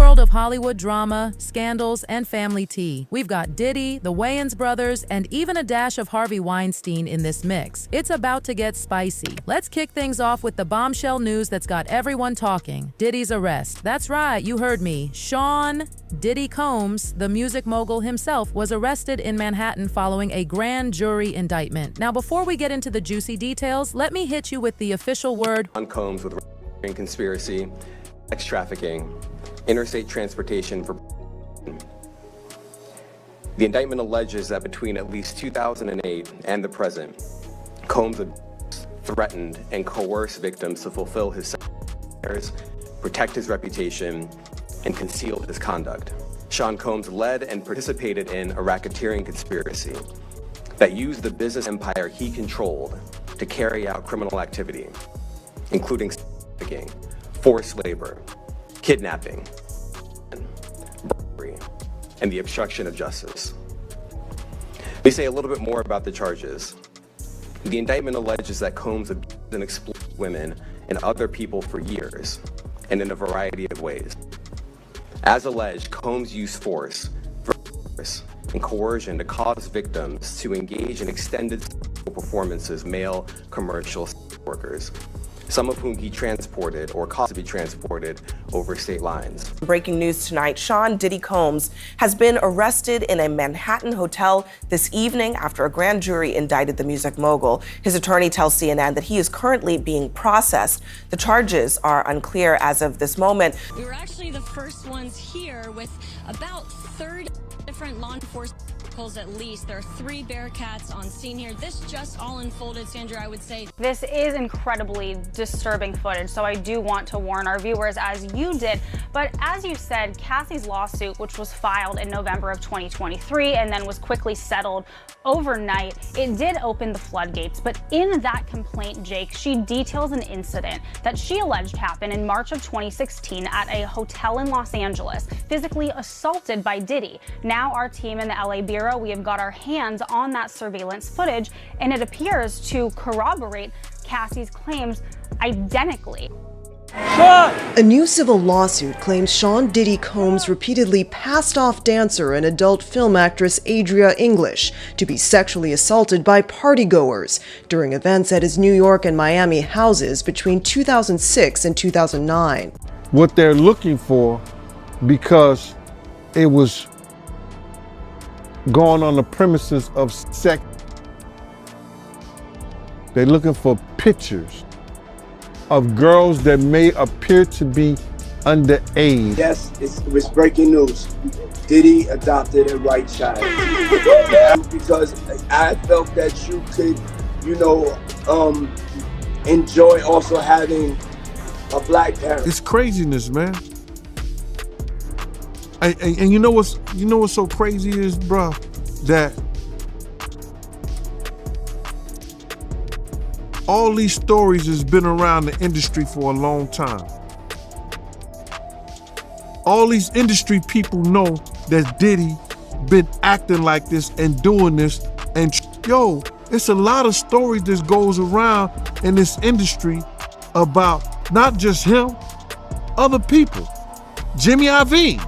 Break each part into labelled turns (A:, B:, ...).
A: world of Hollywood drama, scandals, and family tea. We've got Diddy, the Wayans brothers, and even a dash of Harvey Weinstein in this mix. It's about to get spicy. Let's kick things off with the bombshell news that's got everyone talking. Diddy's arrest. That's right, you heard me. Sean Diddy Combs, the music mogul himself, was arrested in Manhattan following a grand jury indictment. Now, before we get into the juicy details, let me hit you with the official word.
B: On Combs with conspiracy, sex trafficking, interstate transportation for. The indictment alleges that between at least 2008 and the present, Combs threatened and coerced victims to fulfill his desires, protect his reputation, and conceal his conduct. Sean Combs led and participated in a racketeering conspiracy that used the business empire he controlled to carry out criminal activity, including trafficking, forced labor, kidnapping, burglary, and the obstruction of justice. Let me say a little bit more about the charges. The indictment alleges that Combs abused and exploited women and other people for years, and in a variety of ways. As alleged, Combs used force and coercion to cause victims to engage in extended sexual performances, male commercial workers, some of whom he transported or caused to be transported over state lines.
C: Breaking news tonight, Sean Diddy Combs has been arrested in a Manhattan hotel this evening after a grand jury indicted the music mogul. His attorney tells CNN that he is currently being processed. The charges are unclear as of this moment.
D: We were actually the first ones here with about 30 different law enforcement vehicles at least. There are 3 Bearcats on scene here. This just all unfolded, Sandra, I would say.
E: This is incredibly disturbing footage, so I do want to warn our viewers, as you did. But as you said, Cassie's lawsuit, which was filed in November of 2023 and then was quickly settled overnight, it did open the floodgates. But in that complaint, Jake, she details an incident that she alleged happened in March of 2016 at a hotel in Los Angeles, physically assaulted by Diddy. Now our team in the LA Bureau, we have got our hands on that surveillance footage, and it appears to corroborate Cassie's claims identically.
F: A new civil lawsuit claims Sean Diddy Combs repeatedly passed off dancer and adult film actress Adria English to be sexually assaulted by partygoers during events at his New York and Miami houses between 2006 and 2009.
G: What they're looking for, because it was going on the premises of sex, they're looking for pictures of girls that may appear to be underage.
H: Yes, it was breaking news. Diddy adopted a white child. Because I felt that you could, enjoy also having a black parent.
G: It's craziness, man. And you know what's so crazy is, bro, that all these stories has been around the industry for a long time. All these industry people know that Diddy been acting like this and doing this, and yo, it's a lot of stories that goes around in this industry about not just him, other people. Jimmy Iovine.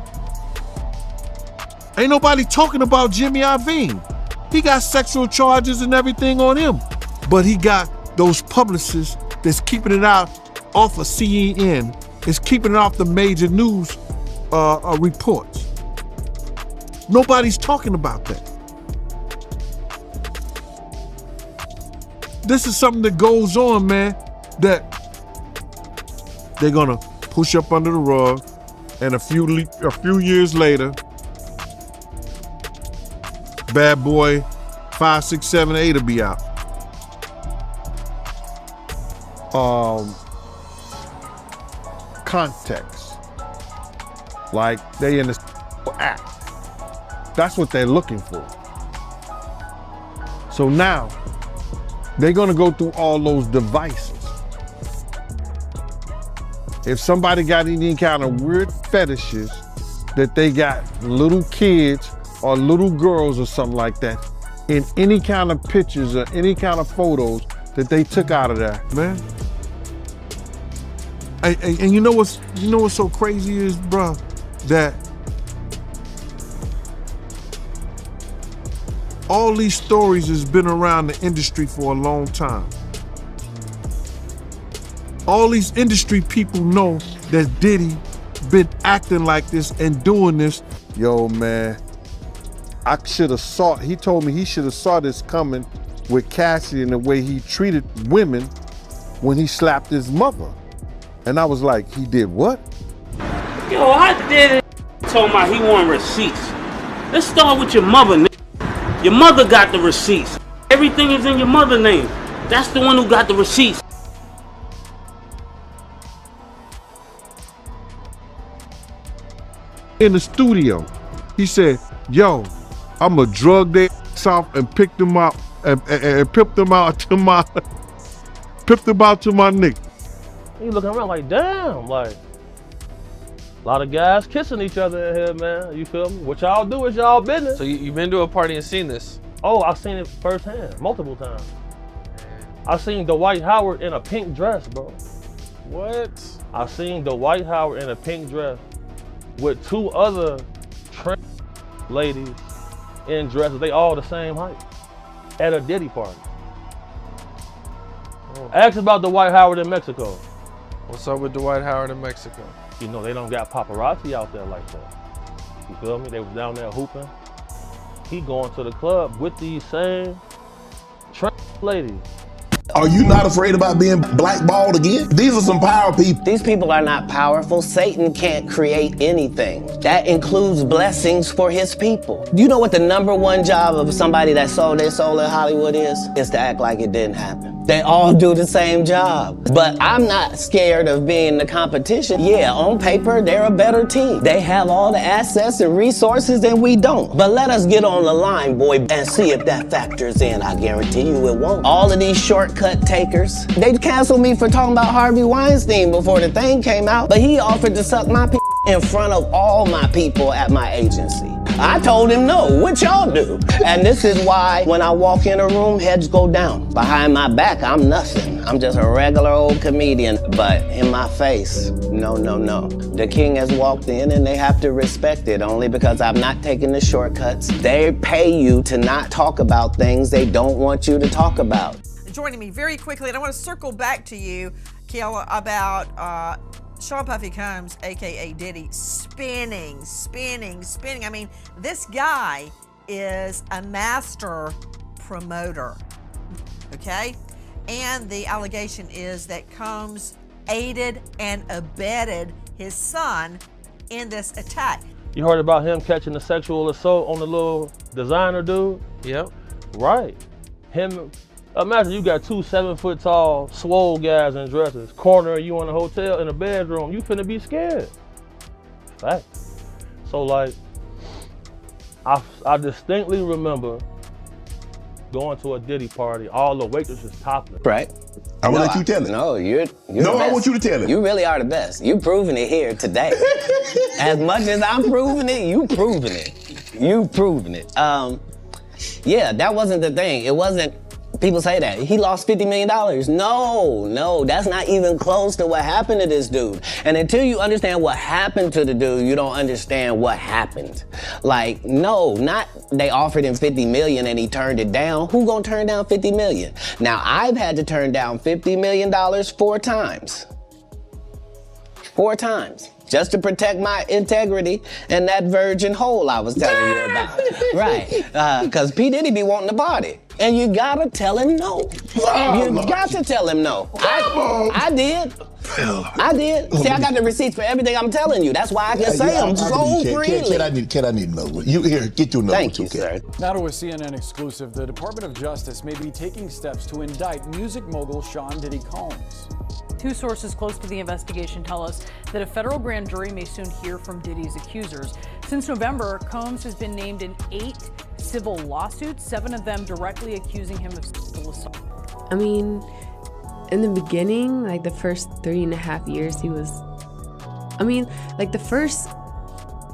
G: Ain't nobody talking about Jimmy Iovine. He got sexual charges and everything on him, but he got those publicists that's keeping it out off of CNN, is keeping it off the major news reports. Nobody's talking about that. This is something that goes on, man, that they're gonna push up under the rug, and a few years later, Bad Boy 5, 6, 7, 8 will be out. Context, like they in the act. That's what they're looking for. So now they're gonna go through all those devices. If somebody got any kind of weird fetishes that they got little kids or little girls or something like that in any kind of pictures or any kind of photos that they took out of there, man. And you know what's so crazy is, bro, that all these stories has been around the industry for a long time. All these industry people know that Diddy been acting like this and doing this. Yo, man, I should have saw, he told me he should have saw this coming with Cassie and the way he treated women when he slapped his mother. And I was like, he did what?
I: Yo, I did it. Told my he want receipts. Let's start with your mother, nigga. Your mother got the receipts. Everything is in your mother's name. That's the one who got the receipts.
G: In the studio, he said, yo, I'ma drug their ass off and pick them out and pip them out to my nigga.
J: He looking around like, damn, like, a lot of guys kissing each other in here, man. You feel me? What y'all do is y'all business.
K: So you've been to a party and seen this?
J: Oh, I've seen it firsthand, multiple times. I seen Dwight Howard in a pink dress, bro.
K: What?
J: I seen Dwight Howard in a pink dress with two other trans ladies in dresses. They all the same height at a Diddy party. Ask about Dwight Howard in Mexico.
K: What's up with Dwight Howard in Mexico?
J: You know, they don't got paparazzi out there like that. You feel me? They was down there hooping. He going to the club with these same trans ladies.
L: Are you not afraid about being blackballed again? These are some power people.
M: These people are not powerful. Satan can't create anything. That includes blessings for his people. You know what the #1 job of somebody that sold their soul in Hollywood is? Is to act like it didn't happen. They all do the same job. But I'm not scared of being the competition. Yeah, on paper, they're a better team. They have all the assets and resources and we don't. But let us get on the line, boy, and see if that factors in. I guarantee you it won't. All of these shortcut takers, they canceled me for talking about Harvey Weinstein before the thing came out, but he offered to suck my in front of all my people at my agency. I told him no, what y'all do? And this is why when I walk in a room, heads go down. Behind my back, I'm nothing. I'm just a regular old comedian, but in my face, no, no, no. The king has walked in and they have to respect it only because I'm not taking the shortcuts. They pay you to not talk about things they don't want you to talk about.
N: Joining me very quickly, and I want to circle back to you, Kiala, about Sean Puffy Combs, AKA Diddy, spinning. I mean, this guy is a master promoter, okay? And the allegation is that Combs aided and abetted his son in this attack.
J: You heard about him catching the sexual assault on the little designer dude?
K: Yep.
J: Right. Imagine you got two 7-foot-tall, swole guys in dresses, cornering you in a hotel in a bedroom. You finna be scared. Fact. So like, I distinctly remember going to a Diddy party, all the waitresses topless.
M: Right.
L: I will let you tell it.
M: No, you're
L: no, I want you to tell it.
M: You really are the best. You're proving it here today. As much as I'm proving it, you proving it. You proving it. Yeah, that wasn't the thing. It wasn't. People say that. He lost $50 million. No, that's not even close to what happened to this dude. And until you understand what happened to the dude, you don't understand what happened. Like, no, not they offered him $50 million and he turned it down. Who gonna turn down $50 million? Now, I've had to turn down $50 million 4 times. 4 times. Just to protect my integrity and that virgin hole I was telling you about. Right, because P. Diddy be wanting to party. And you gotta tell him no. You got to tell him no. I did. I did. See, I got the receipts for everything I'm telling you. That's why I can say them so freely.
L: Kid, I need to know. You here, get your number.
M: Thank you, sir.
O: Now to a CNN exclusive, the Department of Justice may be taking steps to indict music mogul Sean Diddy Combs.
P: 2 sources close to the investigation tell us that a federal grand jury may soon hear from Diddy's accusers. Since November, Combs has been named in 8 civil lawsuits, 7 of them directly accusing him of sexual assault.
Q: I mean, in the beginning, like the first 3.5 years, he was, like the first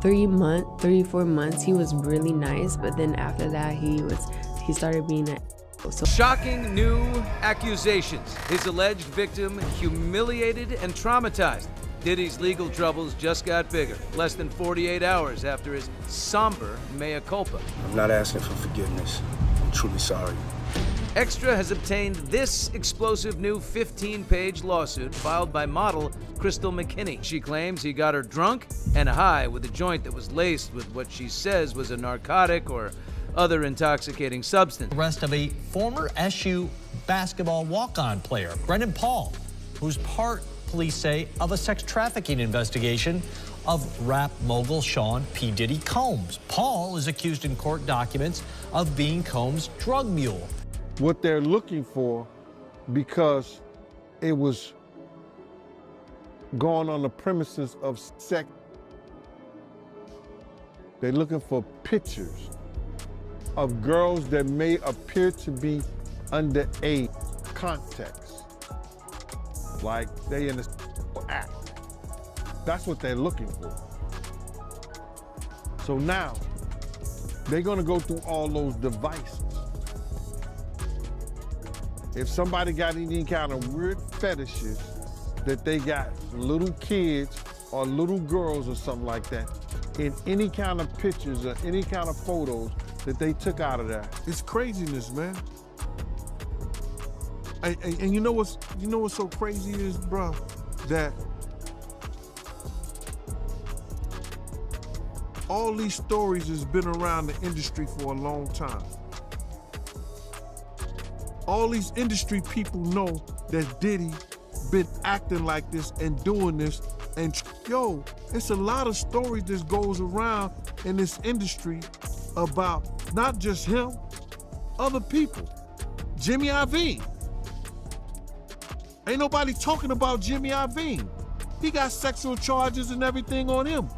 Q: 3-4 months, he was really nice, but then after that, he started being an
R: Shocking new accusations. His alleged victim humiliated and traumatized. Diddy's legal troubles just got bigger, less than 48 hours after his somber mea culpa.
H: I'm not asking for forgiveness. I'm truly sorry.
R: Extra has obtained this explosive new 15-page lawsuit filed by model Crystal McKinney. She claims he got her drunk and high with a joint that was laced with what she says was a narcotic or other intoxicating substance.
S: Arrest of a former SU basketball walk-on player, Brendan Paul, who's part, police say, of a sex trafficking investigation of rap mogul Sean P. Diddy Combs. Paul is accused in court documents of being Combs' drug mule.
G: What they're looking for, because it was going on the premises of sex, they're looking for pictures of girls that may appear to be underage. Context, like they in a act. That's what they're looking for. So now they're gonna go through all those devices. If somebody got any kind of weird fetishes that they got little kids or little girls or something like that, in any kind of pictures or any kind of photos that they took out of that, it's craziness, man. And you know what's so crazy is, bro, that all these stories has been around the industry for a long time. All these industry people know that Diddy been acting like this and doing this. And yo, it's a lot of stories that goes around in this industry about not just him, other people. Jimmy Iovine. Ain't nobody talking about Jimmy Iovine. He got sexual charges and everything on him.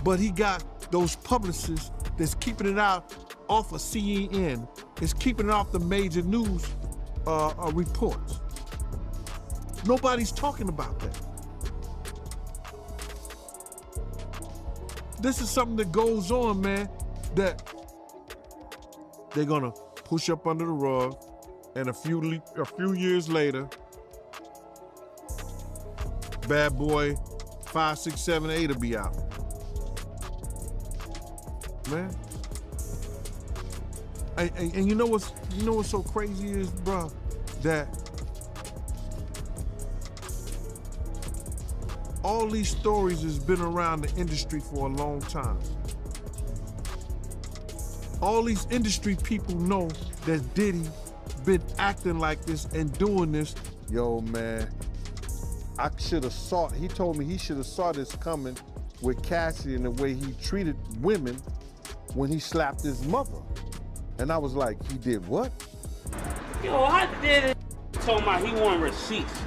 G: But he got those publicists that's keeping it out off of CNN. It's keeping it off the major news reports. Nobody's talking about that. This is something that goes on, man, that they're gonna push up under the rug, and a few years later, Bad Boy 5, 6, 7, 8 will be out. Man. And you know what's so crazy is, bro, that all these stories has been around the industry for a long time. All these industry people know that Diddy been acting like this and doing this. Yo, man, I should have saw it. He told me he should have saw this coming with Cassie and the way he treated women when he slapped his mother. And I was like, he did what?
I: Yo, how did told me he want receipts?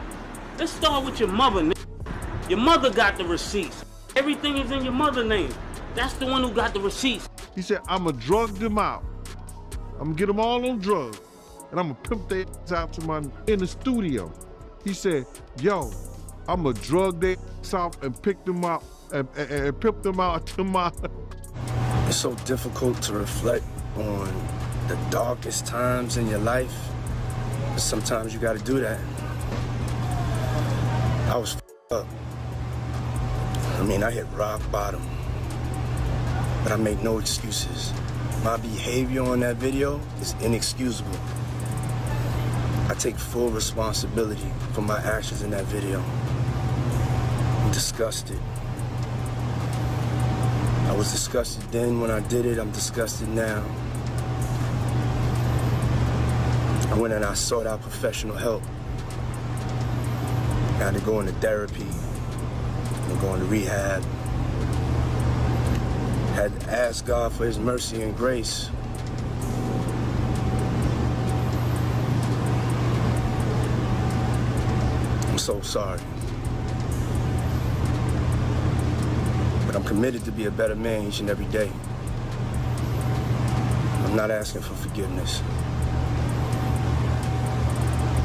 I: Let's start with your mother, nigga. Your mother got the receipts. Everything is in your mother's name. That's the one who got the receipts.
G: He said, I'ma drug them out. I'ma get them all on drugs. And I'ma pimp their ass out to my in the studio. He said, yo, I'ma drug their ass out and pick them out and pimp them out to my...
H: It's so difficult to reflect on the darkest times in your life. But sometimes you gotta do that. I was up. I mean, I hit rock bottom. But I make no excuses. My behavior on that video is inexcusable. I take full responsibility for my actions in that video. I'm disgusted. I was disgusted then when I did it. I'm disgusted now. I went and I sought out professional help. I had to go into therapy, and go into rehab. Had to ask God for his mercy and grace. I'm so sorry. But I'm committed to be a better man each and every day. I'm not asking for forgiveness.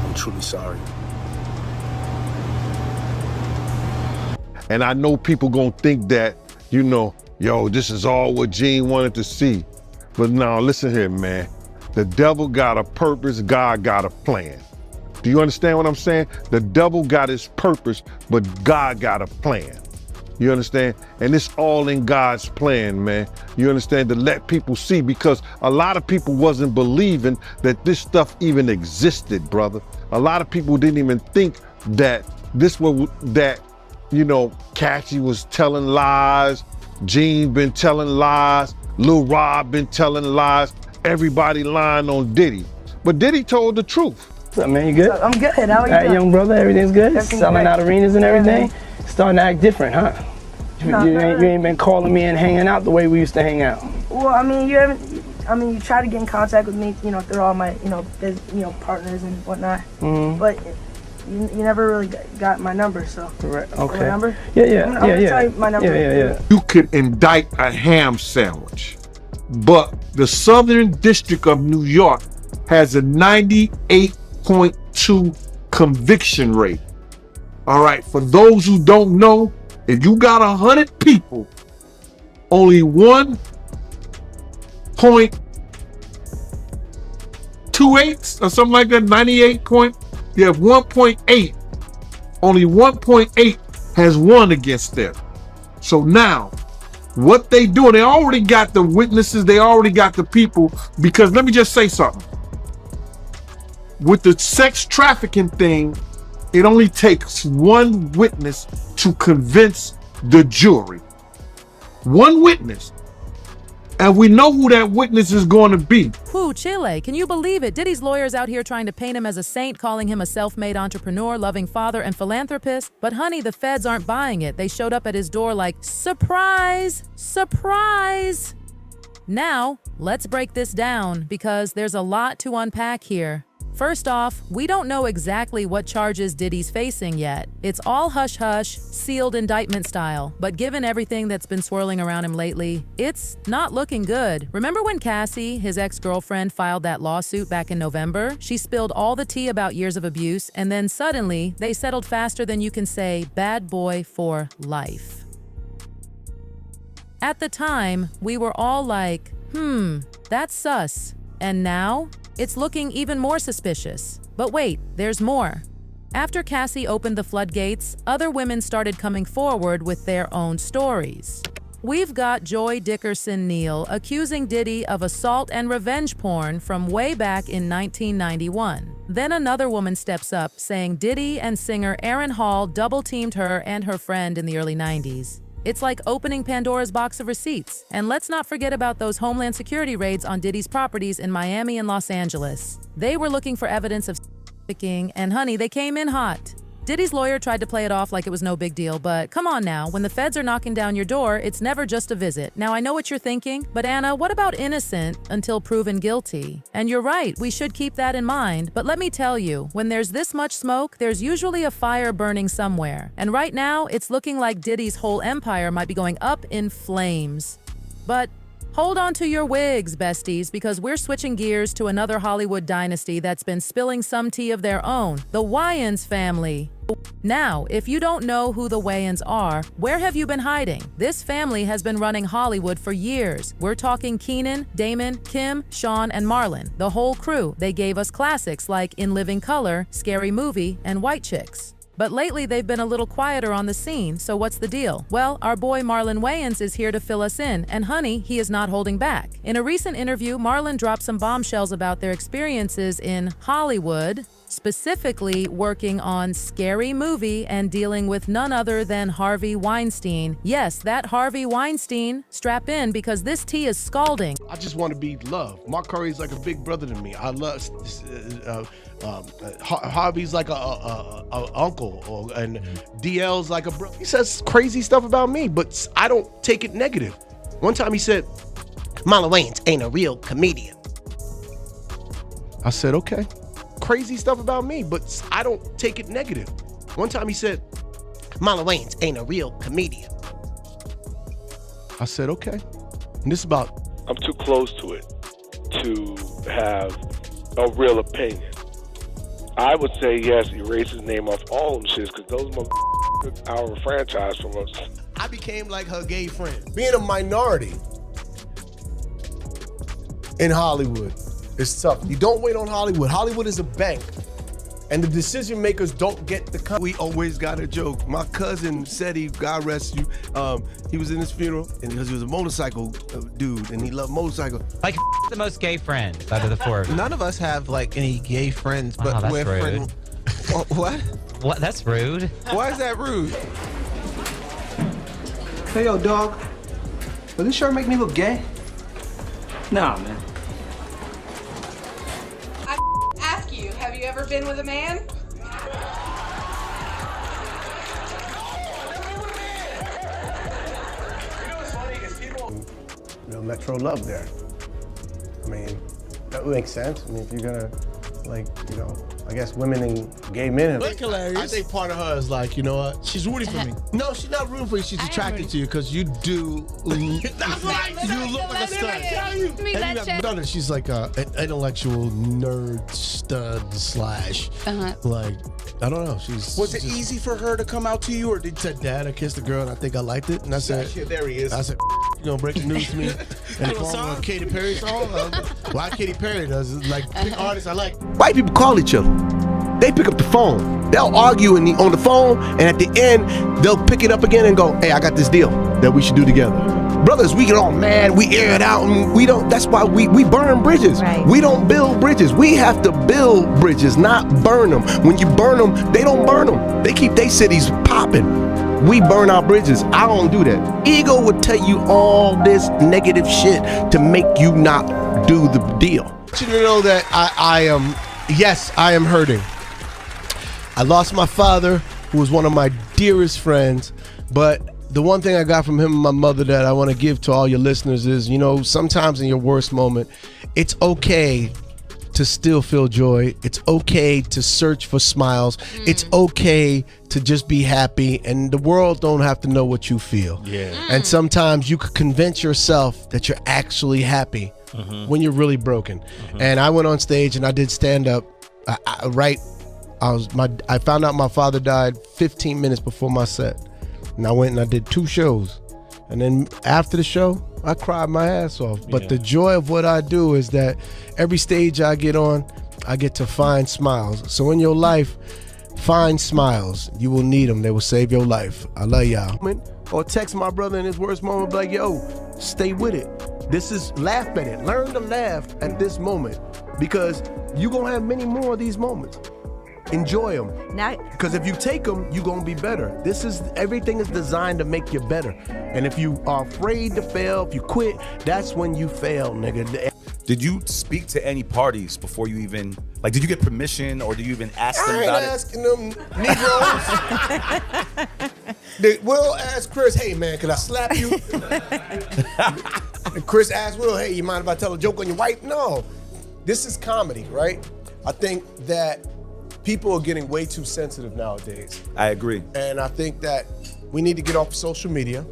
H: I'm truly sorry.
G: And I know people gonna think that, you know, yo, this is all what Gene wanted to see. But now, listen here, man. The devil got a purpose, God got a plan. Do you understand what I'm saying? The devil got his purpose, but God got a plan. You understand? And it's all in God's plan, man. You understand? To let people see, because a lot of people wasn't believing that this stuff even existed, brother. A lot of people didn't even think that Cassie was telling lies, Gene been telling lies, Lil Rob been telling lies, everybody lying on Diddy. But Diddy told the truth.
T: What's up, man? You good?
U: I'm good. How are you doing?
T: Young brother, everything's good?
U: Everything's
T: Selling
U: great.
T: out arenas and everything?
U: Yeah,
T: Starting to act different, huh? You ain't been calling me and hanging out the way we used to hang out.
U: Well, I mean, you try to get in contact with me, through all my, partners and whatnot.
T: Mm-hmm.
U: But you never really got my number, so.
T: Correct. Okay.
U: My number?
T: Yeah.
U: I'm gonna tell you my number.
T: Yeah.
G: You could indict a ham sandwich, but the Southern District of New York has a 98.2 conviction rate. All right, for those who don't know, if you got 100 people, only 1.28 or something like that, 1.8, only 1.8 has won against them. So now, what they doing, they already got the witnesses, they already got the people, because let me just say something. With the sex trafficking thing, it only takes one witness to convince the jury. One witness. And we know who that witness is going to be.
A: Whew, Chile, can you believe it? Diddy's lawyers out here trying to paint him as a saint, calling him a self-made entrepreneur, loving father, and philanthropist. But honey, the feds aren't buying it. They showed up at his door like, surprise, surprise. Now, let's break this down because there's a lot to unpack here. First off, we don't know exactly what charges Diddy's facing yet. It's all hush-hush, sealed indictment style, but given everything that's been swirling around him lately, it's not looking good. Remember when Cassie, his ex-girlfriend, filed that lawsuit back in November? She spilled all the tea about years of abuse, and then suddenly, they settled faster than you can say, bad boy for life. At the time, we were all like, that's sus. And now, it's looking even more suspicious. But wait, there's more. After Cassie opened the floodgates, other women started coming forward with their own stories. We've got Joy Dickerson-Neal accusing Diddy of assault and revenge porn from way back in 1991. Then another woman steps up, saying Diddy and singer Aaron Hall double-teamed her and her friend in the early 90s. It's like opening Pandora's box of receipts. And let's not forget about those Homeland Security raids on Diddy's properties in Miami and Los Angeles. They were looking for evidence of trafficking, and honey, they came in hot. Diddy's lawyer tried to play it off like it was no big deal, but come on now, when the feds are knocking down your door, it's never just a visit. Now, I know what you're thinking, but Anna, what about innocent until proven guilty? And you're right, we should keep that in mind, but let me tell you, when there's this much smoke, there's usually a fire burning somewhere. And right now, it's looking like Diddy's whole empire might be going up in flames. But hold on to your wigs, besties, because we're switching gears to another Hollywood dynasty that's been spilling some tea of their own, the Wayans family. Now, if you don't know who the Wayans are, where have you been hiding? This family has been running Hollywood for years. We're talking Kenan, Damon, Kim, Sean, and Marlon. The whole crew. They gave us classics like In Living Color, Scary Movie, and White Chicks. But lately, they've been a little quieter on the scene, so what's the deal? Well, our boy Marlon Wayans is here to fill us in, and honey, he is not holding back. In a recent interview, Marlon dropped some bombshells about their experiences in Hollywood, specifically working on Scary Movie and dealing with none other than Harvey Weinstein. Yes, that Harvey Weinstein. Strap in because this tea is scalding.
V: I just want to be loved. Mark Curry's like a big brother to me. I love Harvey's like a uncle, and DL's like a brother. He says crazy stuff about me, but I don't take it negative. One time he said, Marlon Wayans ain't a real comedian. I said, okay. Crazy stuff about me, but I don't take it negative. One time he said, Marlon Wayans ain't a real comedian. I said, okay. And this about...
W: I'm too close to it to have a real opinion. I would say yes, erase his name off all them shits, because those motherfuckers our franchise from us.
V: I became like her gay friend. Being a minority in Hollywood is tough. You don't wait on Hollywood. Hollywood is a bank. And the decision makers don't get the
G: We always got a joke. My cousin said God rest you, he was in his funeral and because he was a motorcycle dude and he loved motorcycles.
B: Like the most gay friend out of the four.
V: None of us have like any gay friends, but
B: that's
V: we're
B: rude.
V: What?
B: What? That's rude.
V: Why is that rude?
T: Hey, yo, dog. Will this shirt make me look gay?
C: Nah, man.
D: I ask you, have you ever been with a man?
V: Metro love there. I mean, that would make sense. I mean, if you're gonna, like, I guess women and gay men. That's hilarious. I think part of her is like, you know what? She's rooting for me. No, she's not rooting for you. She's attracted to you because you do. That's right. You look like a stud. She's like an intellectual nerd stud slash. Like, I don't know.
T: Was it easy for her to come out to you, or did
V: said, Dad, I kissed a girl and I think I liked it, and I said,
T: there he is.
V: I said, you gonna break the news to me and call a Katy Perry song? Why Katy Perry does it? Like pick artists I like. White people call each other. They pick up the phone. They'll argue on the phone, and at the end, they'll pick it up again and go, hey, I got this deal that we should do together. Brothers, we get all mad, we air it out, and we don't, that's why we burn bridges. Right. We don't build bridges. We have to build bridges, not burn them. When you burn them, they don't burn them. They keep their cities popping. We burn our bridges. I don't do that. Ego would tell you all this negative shit to make you not do the deal. I want you to know that I am hurting. I lost my father, who was one of my dearest friends, but the one thing I got from him and my mother that I want to give to all your listeners is, sometimes in your worst moment, it's okay to still feel joy. It's okay to search for smiles. It's okay to just be happy, and the world don't have to know what you feel. Yeah. And sometimes you could convince yourself that you're actually happy when you're really broken. And I went on stage and I did stand up. I found out my father died 15 minutes before my set. And I went and I did 2 shows. And then after the show, I cried my ass off. But the joy of what I do is that every stage I get on, I get to find smiles. So in your life, find smiles. You will need them. They will save your life. I love y'all. Or text my brother in his worst moment, be like, yo, stay with it. Laugh at it. Learn to laugh at this moment, because you're going to have many more of these moments. Enjoy them. Because if you take them, you're going to be better. Everything is designed to make you better. And if you are afraid to fail, if you quit, that's when you fail, nigga.
X: Did you speak to any parties before you even, did you get permission, or did you even ask them about it?
V: I ain't asking them Negroes. Will asked Chris, hey man, can I slap you? And Chris asked Will, hey, you mind if I tell a joke on your wife? No. This is comedy, right? I think that people are getting way too sensitive nowadays.
X: I agree.
V: And I think that we need to get off of social media.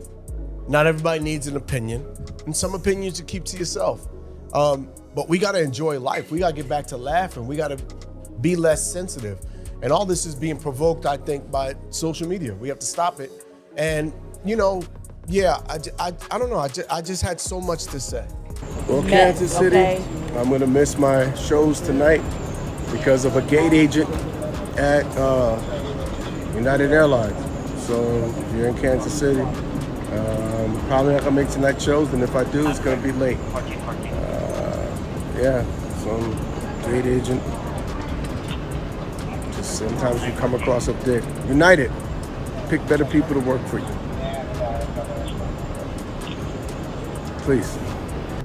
V: Not everybody needs an opinion. And some opinions you keep to yourself. But we gotta enjoy life. We gotta get back to laughing. We gotta be less sensitive. And all this is being provoked, I think, by social media. We have to stop it. And, I don't know. I just had so much to say. Well, Kansas City, I'm gonna miss my shows tonight because of a gate agent at United Airlines. So if you're in Kansas City, probably not gonna make tonight's shows, and if I do, it's gonna be late. Some gate agent. Just sometimes you come across up there. United, pick better people to work for you. Please.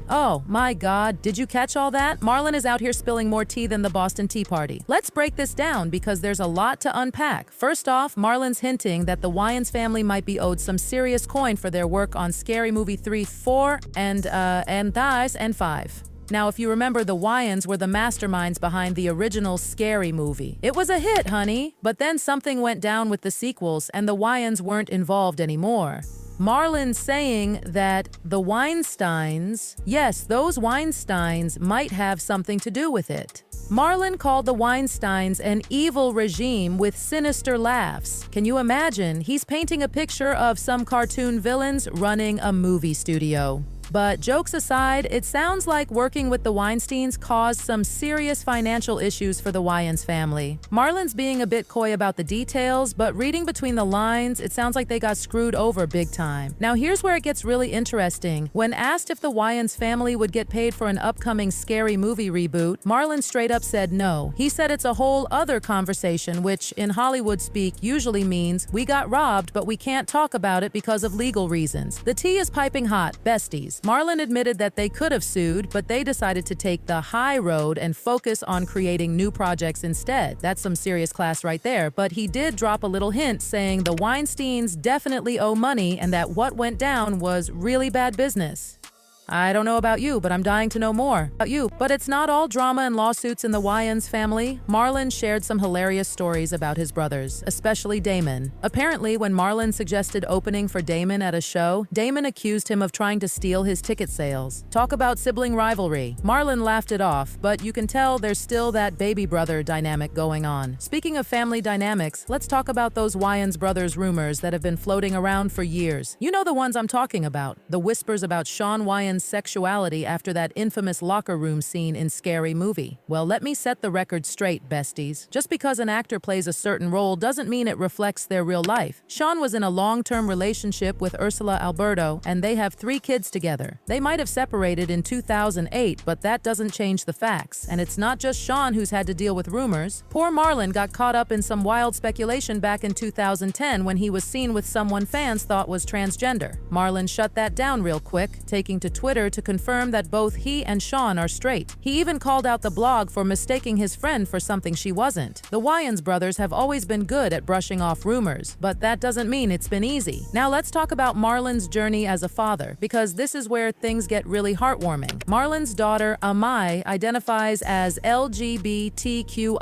A: Oh my God, did you catch all that? Marlon is out here spilling more tea than the Boston Tea Party. Let's break this down because there's a lot to unpack. First off, Marlon's hinting that the Wayans family might be owed some serious coin for their work on Scary Movie 3, 4, and Thighs, and 5. Now, if you remember, the Wayans were the masterminds behind the original Scary Movie. It was a hit, honey, but then something went down with the sequels and the Wayans weren't involved anymore. Marlon's saying that the Weinsteins, yes, those Weinsteins might have something to do with it. Marlon called the Weinsteins an evil regime with sinister laughs. Can you imagine? He's painting a picture of some cartoon villains running a movie studio. But jokes aside, it sounds like working with the Weinsteins caused some serious financial issues for the Wayans family. Marlon's being a bit coy about the details, but reading between the lines, it sounds like they got screwed over big time. Now here's where it gets really interesting. When asked if the Wayans family would get paid for an upcoming Scary Movie reboot, Marlon straight up said no. He said it's a whole other conversation, which in Hollywood speak usually means we got robbed, but we can't talk about it because of legal reasons. The tea is piping hot, besties. Marlon admitted that they could have sued, but they decided to take the high road and focus on creating new projects instead. That's some serious class right there, but he did drop a little hint saying the Weinsteins definitely owe money and that what went down was really bad business. I don't know about you, but I'm dying to know more about you. But it's not all drama and lawsuits in the Wayans family. Marlon shared some hilarious stories about his brothers, especially Damon. Apparently, when Marlon suggested opening for Damon at a show, Damon accused him of trying to steal his ticket sales. Talk about sibling rivalry. Marlon laughed it off, but you can tell there's still that baby brother dynamic going on. Speaking of family dynamics, let's talk about those Wayans brothers rumors that have been floating around for years. You know the ones I'm talking about. The whispers about Sean Wayans' sexuality after that infamous locker room scene in Scary Movie. Well, let me set the record straight, besties. Just because an actor plays a certain role doesn't mean it reflects their real life. Sean was in a long-term relationship with Ursula Alberto, and they have 3 kids together. They might have separated in 2008, but that doesn't change the facts. And it's not just Sean who's had to deal with rumors. Poor Marlon got caught up in some wild speculation back in 2010 when he was seen with someone fans thought was transgender. Marlon shut that down real quick, taking to Twitter to confirm that both he and Sean are straight. He even called out the blog for mistaking his friend for something she wasn't. The Wayans brothers have always been good at brushing off rumors, but that doesn't mean it's been easy. Now let's talk about Marlon's journey as a father, because this is where things get really heartwarming. Marlon's daughter, Amai, identifies as LGBTQIA+,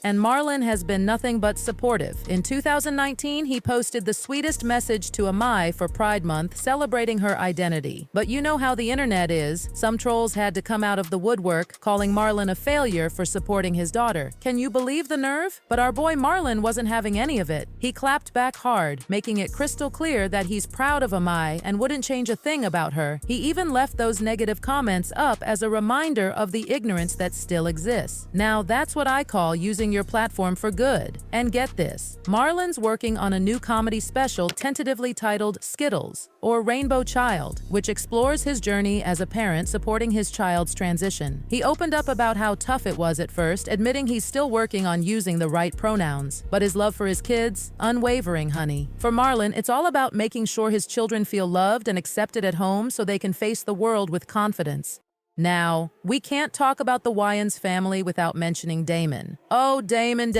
A: and Marlon has been nothing but supportive. In 2019, he posted the sweetest message to Amai for Pride Month, celebrating her identity. But you know how the internet is. Some trolls had to come out of the woodwork, calling Marlon a failure for supporting his daughter. Can you believe the nerve? But our boy Marlon wasn't having any of it. He clapped back hard, making it crystal clear that he's proud of Amai and wouldn't change a thing about her. He even left those negative comments up as a reminder of the ignorance that still exists. Now that's what I call using your platform for good. And get this, Marlon's working on a new comedy special tentatively titled Skittles, or Rainbow Child, which explores his journey as a parent supporting his child's transition. He opened up about how tough it was at first, admitting he's still working on using the right pronouns. But his love for his kids? Unwavering, honey. For Marlon, it's all about making sure his children feel loved and accepted at home so they can face the world with confidence. Now, we can't talk about the Wayans family without mentioning Damon. Oh, Damon.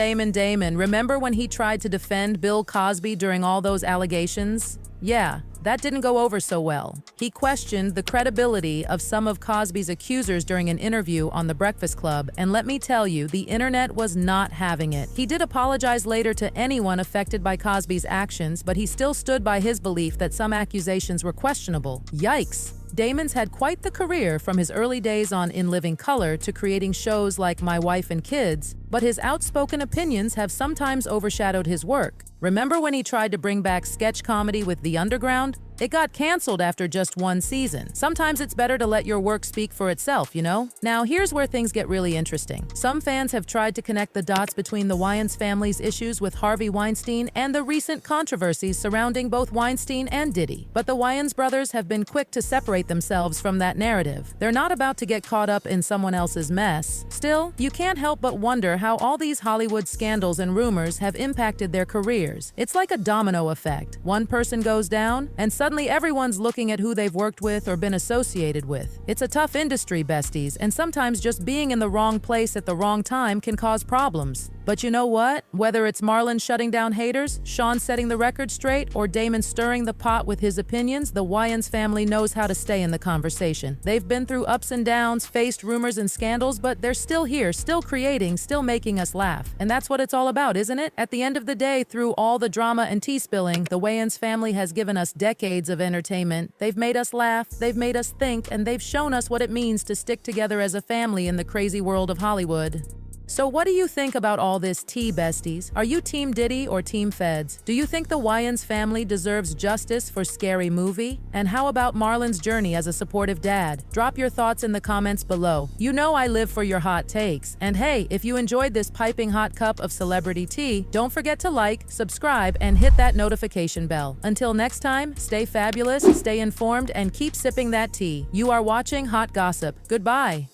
A: Remember when he tried to defend Bill Cosby during all those allegations? Yeah, that didn't go over so well. He questioned the credibility of some of Cosby's accusers during an interview on The Breakfast Club, and let me tell you, the internet was not having it. He did apologize later to anyone affected by Cosby's actions, but he still stood by his belief that some accusations were questionable. Yikes! Damon's had quite the career from his early days on In Living Color to creating shows like My Wife and Kids, but his outspoken opinions have sometimes overshadowed his work. Remember when he tried to bring back sketch comedy with The Underground? It got canceled after just 1 season. Sometimes it's better to let your work speak for itself, you know? Now, here's where things get really interesting. Some fans have tried to connect the dots between the Wayans family's issues with Harvey Weinstein and the recent controversies surrounding both Weinstein and Diddy. But the Wayans brothers have been quick to separate themselves from that narrative. They're not about to get caught up in someone else's mess. Still, you can't help but wonder how all these Hollywood scandals and rumors have impacted their careers. It's like a domino effect. One person goes down, and suddenly everyone's looking at who they've worked with or been associated with. It's a tough industry, besties, and sometimes just being in the wrong place at the wrong time can cause problems. But you know what? Whether it's Marlon shutting down haters, Sean setting the record straight, or Damon stirring the pot with his opinions, the Wayans family knows how to stay in the conversation. They've been through ups and downs, faced rumors and scandals, but they're still here, still creating, still making us laugh. And that's what it's all about, isn't it? At the end of the day, through all the drama and tea spilling, the Wayans family has given us decades of entertainment. They've made us laugh, they've made us think, and they've shown us what it means to stick together as a family in the crazy world of Hollywood. So what do you think about all this tea, besties? Are you Team Diddy or Team Feds? Do you think the Wayans family deserves justice for Scary Movie? And how about Marlon's journey as a supportive dad? Drop your thoughts in the comments below. You know I live for your hot takes. And hey, if you enjoyed this piping hot cup of celebrity tea, don't forget to like, subscribe, and hit that notification bell. Until next time, stay fabulous, stay informed, and keep sipping that tea. You are watching Hot Gossip. Goodbye.